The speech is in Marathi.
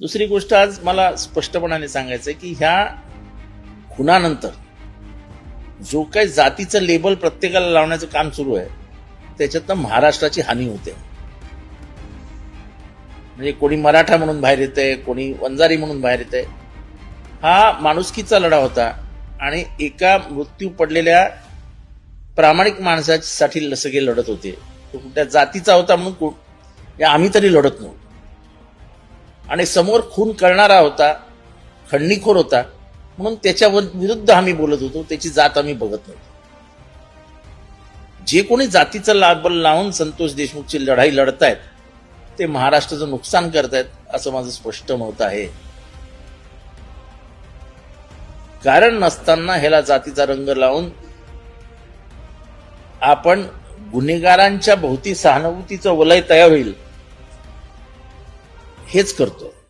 दुसरी गोष्ट आज मला स्पष्टपणाने सांगायचं आहे की ह्या खुनानंतर जो काही जातीचं लेबल प्रत्येकाला लावण्याचं काम सुरू आहे त्याच्यातनं महाराष्ट्राची हानी होते. म्हणजे कोणी मराठा म्हणून बाहेर येतंय, कोणी वंजारी म्हणून बाहेर येतंय. हा माणुसकीचा लढा होता आणि एका मृत्यू पडलेल्या प्रामाणिक माणसासाठी सगळे लढत होते. तो कुठल्या जातीचा होता म्हणून आम्ही तरी लढत नव्हतो. आणि समोर खून करणारा होता, खंडणीखोर होता म्हणून त्याच्या विरुद्ध आम्ही बोलत होतो. त्याची जात आम्ही बघत नव्हतो. जे कोणी जातीचं लाबल लावून संतोष देशमुखची लढाई लढतायत ते महाराष्ट्राचं नुकसान करतायत असं माझं स्पष्ट मत आहे. कारण नसताना ह्याला जातीचा रंग लावून आपण गुन्हेगारांच्या भोवती सहानुभूतीचं वलय तयार होईल हेच करतोय.